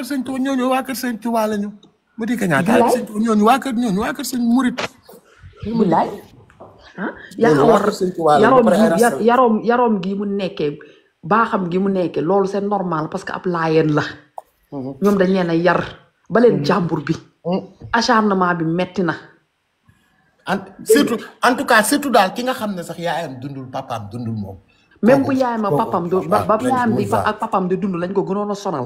sëñ Tuubaa ñooñu waa kër sëñ Tuubaa lañu. mu di ka ñaata sëñ Tuubaa ñooñu waa kër sëñ Murit. bilaay yaa war yaroom gi mu nekkee baaxam gi mu nekkee loolu c'est normal parce que ab laayeen la. ñoom dañ leen a yar ba leen jàmbur bi. acharnement bi metti na. surtout en tout cas surtout daal ki nga xam ne sax yaayam dundul papaam dundul moom. même bu yaayam ak papaam ba yaayam bi ak papaam di dund lañ ko gënoon a sonal.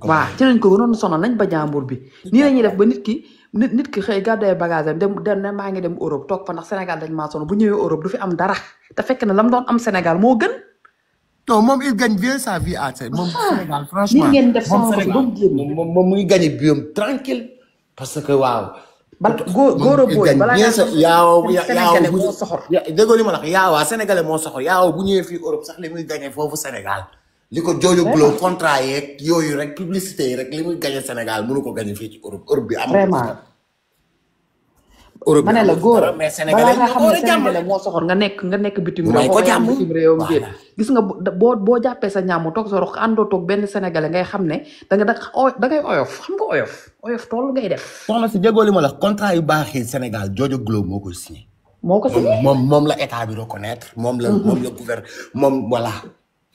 waaw ci lañ ko gënoon a sonal nañ ba jàmbur bi. nii la ñuy def ba nit ki xëy gàdday bagage dem ne maa ngi dem Europe toog fa ndax Sénégal dañ maa sonal bu ñëwee Europe du fi am dara te fekk na lam doon am Sénégal moo gën. non moom il gagne bien sa vie à moom Sénégal franchement nii ngeen def sama ko ba mu génn moom muy gagné biom tranquille parce que waaw. góor a booy balaa Sénégalais moo soxor. déggoo li ma la wax yaawaa sénégalais moo soxor yaaw bu ñëwee fii Europe sax li muy gagné foofu Sénégal li ko jooju glo contrat yeeg yooyu rek publicité yi rek li muy gagné Sénégal mënu ko gagné fii ci Europe bi am vraiment Europe ma ne la góor mais balaa nga xam ne sénégalais moo soxor nga nekk bitim réewam génn gis nga boo jàppee sa ñaamu toog sa rox àndoo toog benn sénégalais ngay xam ne da ngay oyof xam nga oyof tool ngay def. soxna si déggoo li ma la contrat yu baax yi Sénégal Jojo Globe moo koy signé. moo ko signé moom la état bi reconnaître moom la gouvernement moom voilà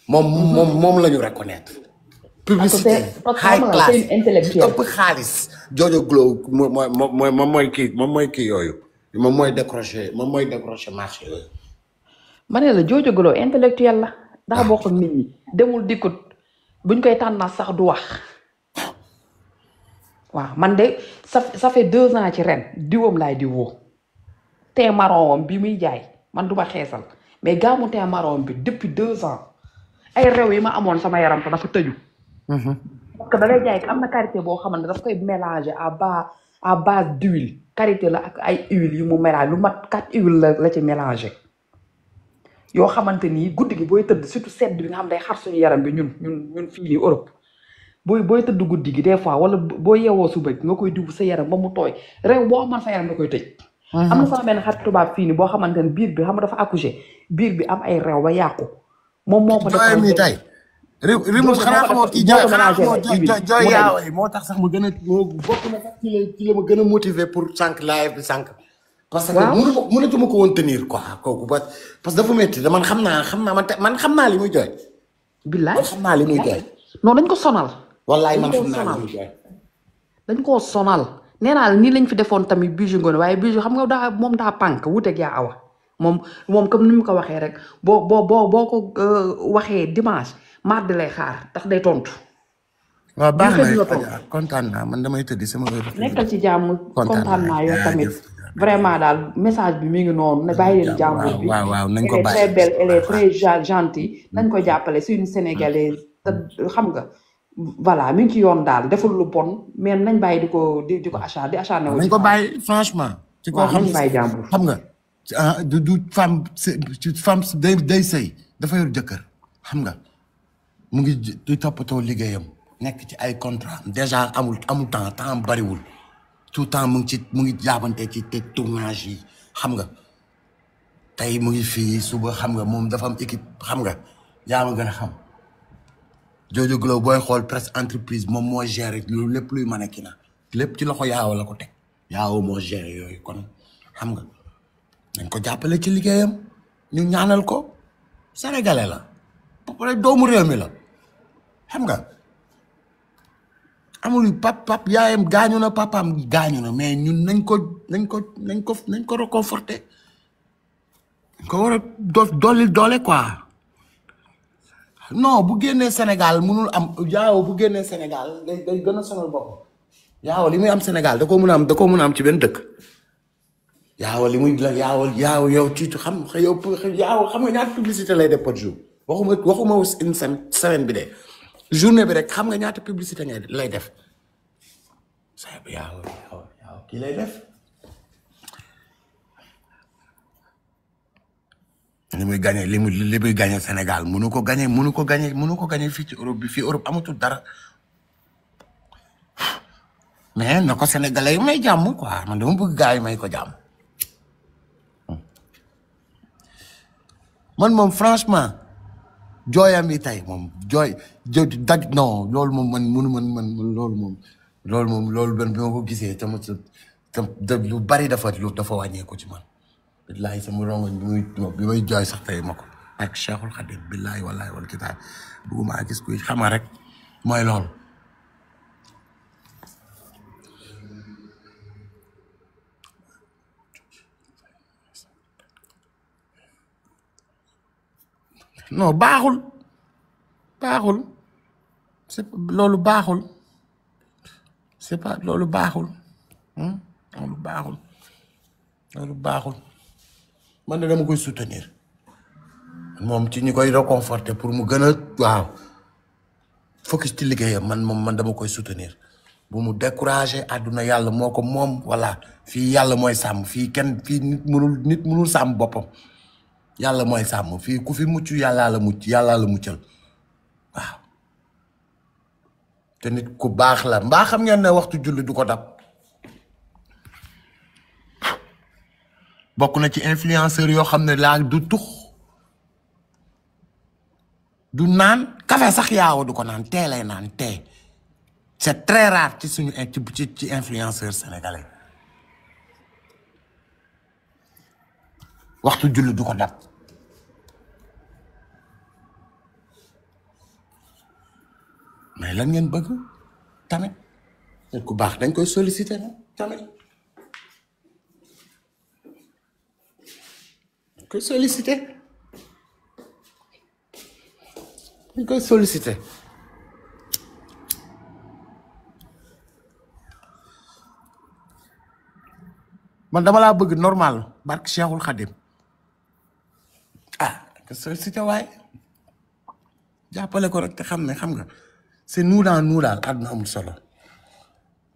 moom la ñu reconnaître. publicité high class ëpp xaalis Jojo Globe moom mooy kii yooyu moom mooy décroché marché yooyu. ma ne la Jojo Globe intellectuel la daa bokk ak nit ñi demul dikkut buñ koy tànnaat sax du wax waaw man de ça fait 2 ans ci ren diwam laay diwoo teint marron bi muy jaay man du ma xeesal mais gaamu teint marron bi depuis 2 ans ay rew yi ma amoon sama yaram te dafa tëju. parce que da lay jaay am na karité boo xamante ne daf koy mélanger à base d'huile karité la ak ay huile yu mu mélange lu mat 4 huile la ci mélanger yoo xamante ni guddi gi booy tëdd surtout sedd bi nga xam day xar suñu yaram bi ñun fii nii Europe booy tëdd guddi gi des fois wala boo yeewoo suba nga koy diw sa yaram ba mu tooy réew boo amoon sa yaram da koy tëj. am na sama benn xarit tubaab fii nii boo xamante ne biir bi xam nga dafa accouché biir bi am ay réew ba yàqu moom moo ko def Rimous xanaa xamoo kii jooy yaaw yi moo tax sax mu gën a bokk na sax ci la ma gën a motiver pour sànq live bi sànq. parce que mënatuma ko woon tenir quoi kooku parce que dafa métti man xam naa li muy jooy. billaay man xam naa li muy jooy. non dañ ko sonal. wallaay man xam naa li muy jooy. dañ koo sonal nee naa la nii lañ fi defoon tamit Bijou Ngoné waaye Bijou xam nga moom daa pànk wuuteeg yaa awa moom comme ni mu ko waxee rek boo ko waxee dimanche. mardi lay xaar ndax day tontu. waaw baax na kontaan naa man damay tëddi sama heure. nekkal ci jàmm kontaan naa yow tamit vraiment daal message bi mi ngi noonu ne bàyyi leen jàmbur bi. waaw nañ ko bàyyi elle est très belle elle est très gentille nañ ko jàppale c'est une sénégalaise te xam nga voilà mi ngi ci yoon daal deful lu bon mais nañ bàyyi di ko acharné wu. nañ ko bàyyi franchement. ci koo xam nañ bàyyi jàmbur xam nga du femme day sëy dafa yor jëkkër xam nga. mu ngi di toppatoo liggéeyam nekk ci ay contrat déjà amul temps bariwul tout temps mu ngi jaabante ci te tournage yi xam nga tey mu ngi fii suba xam nga moom dafa am équipe xam nga yaa ma gën a xam Jojo Globe booy xool presse entreprise moom moo géré loolu lépp luy mannequin lépp ci loxo yaaw la ko teg yaaw moo géré yooyu kon xam nga dañ ko jàppale ci liggéeyam ñu ñaanal ko sénégalais la ba pare doomu réew mi la xam nga amul pap yaayam gaañu na papaam gaañu na mais ñun nañ ko réconforter dañ ko war a dolli doole quoi non bu génnee Sénégal mënul am yaaw bu génnee Sénégal day gën a sonal bopp yaaw li muy am Sénégal da ko mën a am ci benn dëkk yaaw li muy yaaw yow ciitu xam yaaw xam nga ñaata publicité lay def par jour waxuma une semaine bi de journée bi rek xam nga ñaata publicité lay def saa yaaw kii lay def li muy gagné Sénégal mënu ko gagné fii ci Europe bi fii Europe amatul dara mais na ko sénégalais yi may jàmm quoi man dama bëgg gars yi may ko jàmm man moom franchement jooyam yi tey moom jooy daj non loolu moom man mënu man loolu man bi ma ko gisee tam lu bari dafa wàññeeku ci man billahi sama rongoñ bi may jooy sax tey ma ko ak Cheikhul Khadim billahi wallahi wal kitaab bëgguma gis kuy xama rek mooy loolu non baaxul c'est loolu baaxul c'est pas loolu baaxul loolu baaxul man de dama koy soutenir moom ci ñi koy réconforter pour mu gën a waaw focus ci liggéeyam man dama koy soutenir bu mu décourager àdduna yàlla moo ko moom voilà fii yàlla mooy sàmm fii nit mënul sàmm boppam yàlla mooy sàmm fii ku fi mucc yàllaa la muccal waaw te nit ku baax la mbaa xam ngeen ne waxtu julli du ko dab bokk na ci influenceur yoo xam ne laa du tux du naan café sax yaaw du ko naan tee lay naan tee c'est très rare ci suñu ci influenceur sénégalais waxtu julli du ko dab mais lan ngeen bëgg tamit nit ku baax dañ koy solliciter na tamit dañ koy solliciter man dama laa bëgg normal barke Cheikhul Khadim que sollicité waaye jàppale ko rek te xam ne xam nga c'est nous dans nous daal àdduna amul solo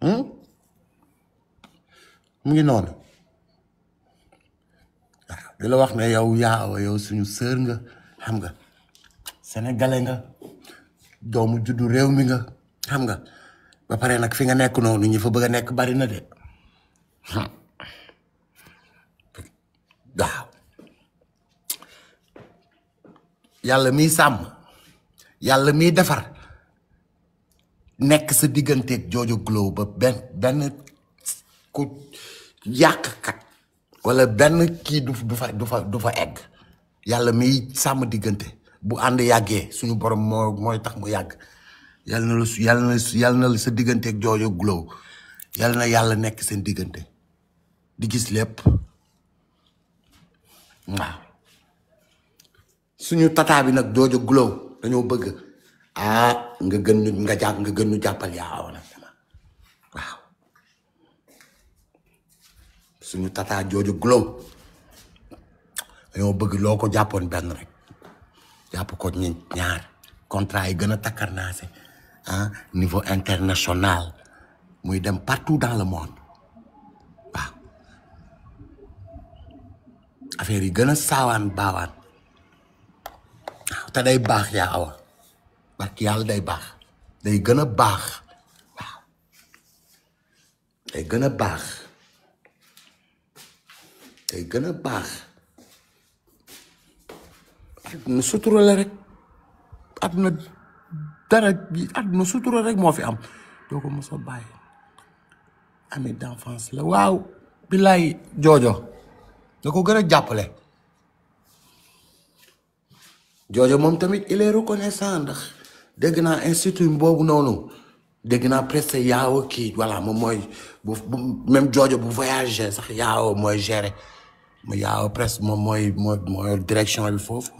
mu ngi noonu waaw di la wax ne yow suñu sœur nga xam nga sénégalais nga doomu juddu réew mi nga xam nga ba pare nag fi nga nekk noonu ñi fa bëgg a nekk bari na de waaw yàlla miy sàmm yàlla miy defar nekk sa digganteeg Jojo Glow ba benn ku yàqkat wala benn kii du fa egg yàlla miy sàmm diggante bu ànd yàggee suñu borom mooy tax mu yàgg yàlla na la sa digganteeg Jojo Glow yàlla na yàlla nekk seen diggante di gis lépp waaw suñu tata bi nag Jojo Glow dañoo bëgg nga gën ñu jàppal yaa nag dama waaw suñu tata Jojo Glow dañoo bëgg loo ko jàppoon benn rek jàpp ko ñaar contrat yi gën a takkarnaase niveau international muy dem partout dans le monde waaw affaire yi gën a saawaan baawaan waaw te day baax yaa awa barki yàlla day baax day gën a baax waaw day gën a baax àdduna sutura la rek àdduna sutura rek moo fi am doo ko mos a bàyyi ami d'enfance la waaw billaay Jojo da ko gën a jàppale Jojo moom tamit il est reconnaissant ndax dégg naa institut boobu noonu dégg naa presque yaaw kii voilà moom mooy même Jojo bu voyager sax yaaw mooy gérer mu yaaw presque moom mooy direction bi foofu